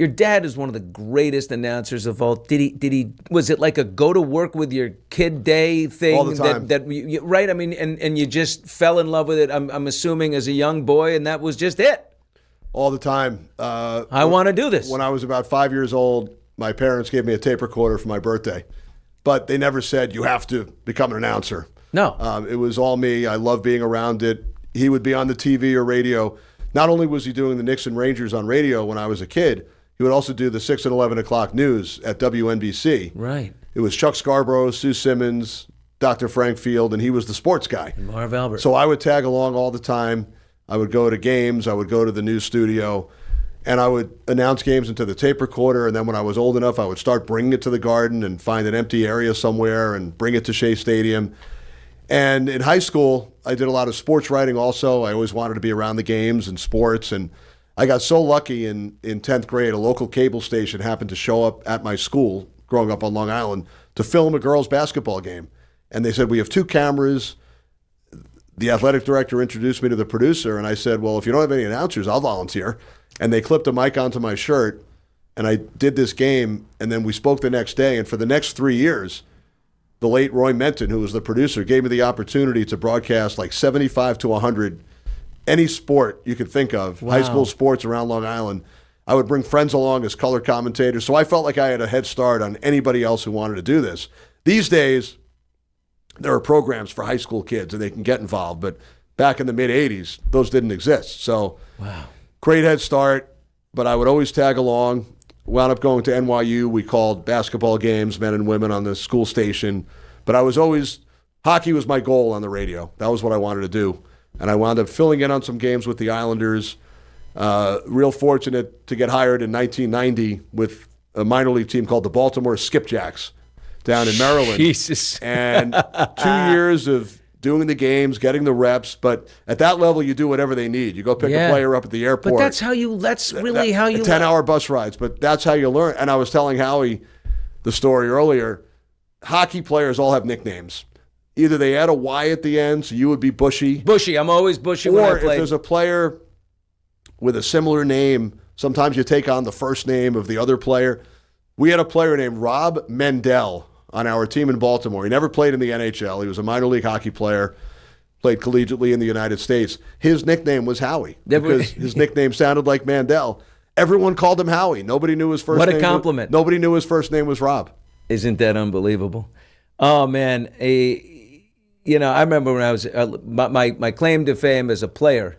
Your dad is one of the greatest announcers of all. Was it like a go to work with your kid day thing? All the time. Right? I mean, and you just fell in love with it, I'm assuming, as a young boy, and that was just it. All the time. I want to do this. When I was about 5 years old, my parents gave me a tape recorder for my birthday. But they never said, you have to become an announcer. No. It was all me. I love being around it. He would be on the TV or radio. Not only was he doing the Knicks and Rangers on radio when I was a kid, he would also do the 6 and 11 o'clock news at WNBC. Right. It was Chuck Scarborough, Sue Simmons, Dr. Frank Field, and he was the sports guy. And Marv Albert. So I would tag along all the time. I would go to games. I would go to the news studio. And I would announce games into the tape recorder, and then when I was old enough, I would start bringing it to the Garden and find an empty area somewhere and bring it to Shea Stadium. And in high school, I did a lot of sports writing also. I always wanted to be around the games and sports, and I got so lucky in 10th grade, a local cable station happened to show up at my school, growing up on Long Island, to film a girls' basketball game. And they said, we have 2 cameras. The athletic director introduced me to the producer, and I said, well, if you don't have any announcers, I'll volunteer. And they clipped a mic onto my shirt, and I did this game, and then we spoke the next day. And for the next 3 years, the late Roy Menton, who was the producer, gave me the opportunity to broadcast like 75 to 100, any sport you could think of, high school sports around Long Island. I would bring friends along as color commentators, so I felt like I had a head start on anybody else who wanted to do this. These days, there are programs for high school kids, and they can get involved, but back in the mid-'80s, those didn't exist. So. Wow. Great head start, but I would always tag along. Wound up going to NYU. We called basketball games, men and women, on the school station. But hockey was my goal on the radio. That was what I wanted to do. And I wound up filling in on some games with the Islanders. Real fortunate to get hired in 1990 with a minor league team called the Baltimore Skipjacks down in Maryland. Jesus. And 2 years of doing the games, getting the reps, but at that level, you do whatever they need. You go pick a player up at the airport. But that's really how you 10-hour bus rides, but that's how you learn. And I was telling Howie the story earlier. Hockey players all have nicknames. Either they add a Y at the end, so you would be Bushy. Bushy, I'm always Bushy when I play. Or if there's a player with a similar name, sometimes you take on the first name of the other player. We had a player named Rob Mendel on our team in Baltimore. He never played in the NHL. He was a minor league hockey player, played collegiately in the United States. His nickname was Howie because his nickname sounded like Mandel. Everyone called him Howie. Nobody knew his first name. What a compliment. Nobody knew his first name was Rob. Isn't that unbelievable? Oh, man. I remember when I was, my claim to fame as a player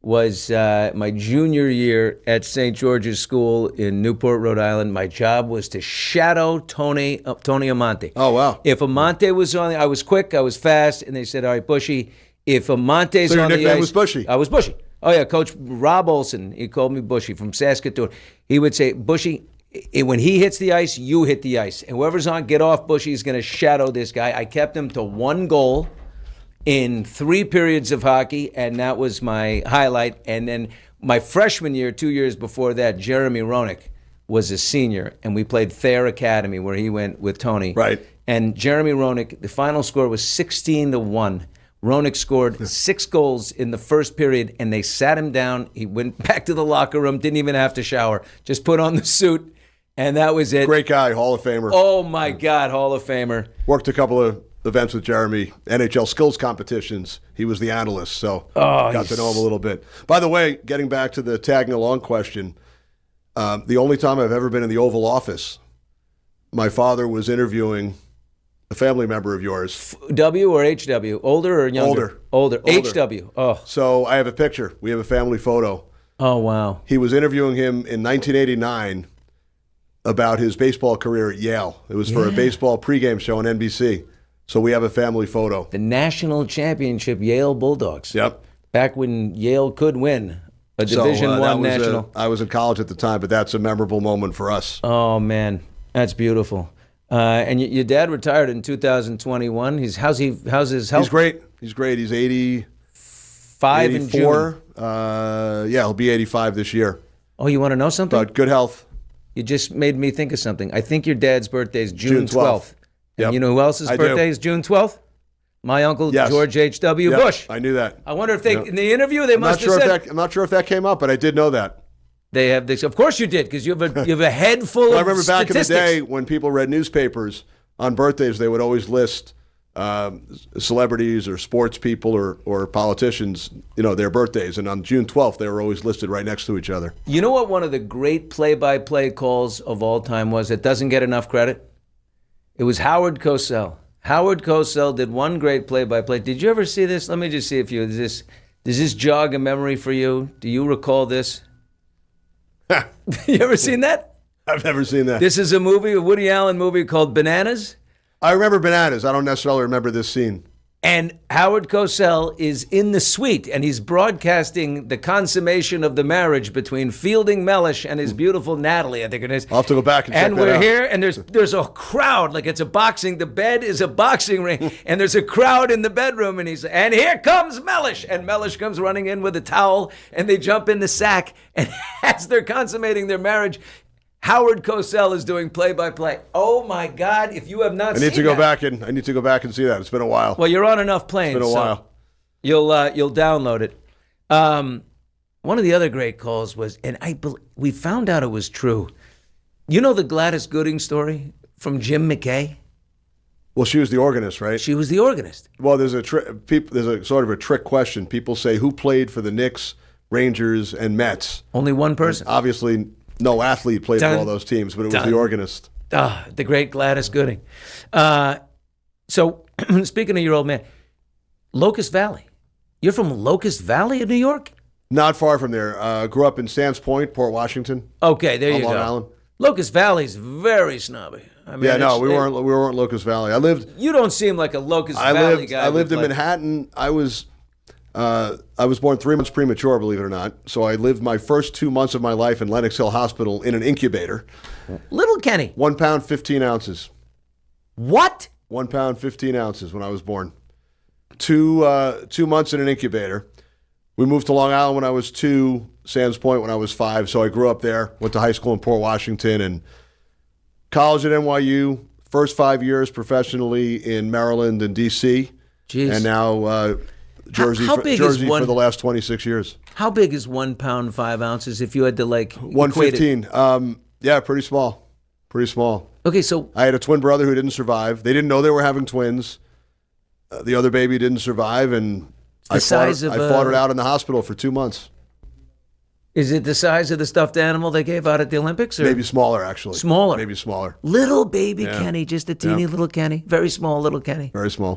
was my junior year at St. George's School in Newport, Rhode Island. My job was to shadow Tony Amonte. Oh, wow. If Amonte was on, I was quick, I was fast, and they said, all right, Bushy, if Amonte's so on the ice. your nickname was Bushy? I was Bushy. Oh, yeah, Coach Rob Olson, he called me Bushy from Saskatoon. He would say, Bushy, when he hits the ice, you hit the ice. And whoever's on, get off, Bushy is going to shadow this guy. I kept him to 1 goal in 3 periods of hockey, and that was my highlight. And then my freshman year, 2 years before that, Jeremy Roenick was a senior, and we played Thayer Academy, where he went with Tony. Right. And Jeremy Roenick, the final score was 16-1. Roenick scored 6 goals in the first period, and they sat him down. He went back to the locker room, didn't even have to shower, just put on the suit, and that was it. Great guy, Hall of Famer. Oh, my God, Hall of Famer. Worked a couple of events with Jeremy, NHL skills competitions. He was the analyst, so got to know him a little bit. By the way, getting back to the tagging along question, the only time I've ever been in the Oval Office, my father was interviewing a family member of yours. W or HW? Older or younger? Older. HW. Oh. So I have a picture. We have a family photo. Oh, wow. He was interviewing him in 1989 about his baseball career at Yale. It was for a baseball pregame show on NBC. So we have a family photo. The national championship Yale Bulldogs. Yep. Back when Yale could win a Division I national. I was in college at the time, but that's a memorable moment for us. Oh, man. That's beautiful. And your dad retired in 2021. How's his health? He's great. He's great. He's 85 in June. He'll be 85 this year. Oh, you want to know something? But good health. You just made me think of something. I think your dad's birthday is June 12th. And you know who else's birthday is June 12th? My uncle, George H.W. Bush. I knew that. I wonder if in the interview they must have said. I'm not sure if that came up, but I did know that. They have this. Of course you did, because you have a head full of I remember back in the statistics. day when people read newspapers on birthdays, they would always list celebrities or sports people or politicians, their birthdays. And on June 12th, they were always listed right next to each other. You know what one of the great play-by-play calls of all time was that doesn't get enough credit? It was Howard Cosell. Howard Cosell did one great play-by-play. Did you ever see this? Let me just see if does this jog a memory for you? Do you recall this? You ever seen that? I've never seen that. This is a Woody Allen movie called Bananas. I remember Bananas. I don't necessarily remember this scene. And Howard Cosell is in the suite, and he's broadcasting the consummation of the marriage between Fielding Mellish and his beautiful Natalie, I think it is. I'll have to go back and check that out. And we're here, and there's a crowd, like it's a boxing. The bed is a boxing ring, and there's a crowd in the bedroom, and and here comes Mellish, and Mellish comes running in with a towel, and they jump in the sack, and as they're consummating their marriage, Howard Cosell is doing play-by-play. Oh my God! If you have not seen I need to go back and see that. It's been a while. Well, you're on enough planes. It's been a while. You'll download it. One of the other great calls was, and we found out it was true. You know the Gladys Gooding story from Jim McKay? Well, she was the organist, right? She was the organist. Well, there's a sort of a trick question. People say who played for the Knicks, Rangers, and Mets. Only one person. And obviously, no athlete played for all those teams, but it was the organist. The great Gladys Gooding. So, speaking of your old man, Locust Valley. You're from Locust Valley of New York? Not far from there. Grew up in Sands Point, Port Washington. Okay, there you go. Long Island. Locust Valley's very snobby. I mean, we weren't Locust Valley. You don't seem like a Locust Valley guy. I lived in Manhattan. I was born 3 months premature, believe it or not. So I lived my first 2 months of my life in Lenox Hill Hospital in an incubator. Little Kenny. 1 pound, 15 ounces. What? 1 pound, 15 ounces when I was born. 2 months in an incubator. We moved to Long Island when I was 2, Sands Point when I was 5. So I grew up there, went to high school in Port Washington, and college at NYU. First 5 years professionally in Maryland and D.C. Jeez. And now Jersey for the last 26 years. How big is 1 pound 5 ounces if you had to 115. Yeah, pretty small. Pretty small. Okay, so I had a twin brother who didn't survive. They didn't know they were having twins. The other baby didn't survive, and I fought it out in the hospital for 2 months. Is it the size of the stuffed animal they gave out at the Olympics? Or? Maybe smaller, actually. Smaller. Maybe smaller. Little baby Kenny, just a teeny little Kenny. Very small little Kenny. Very small.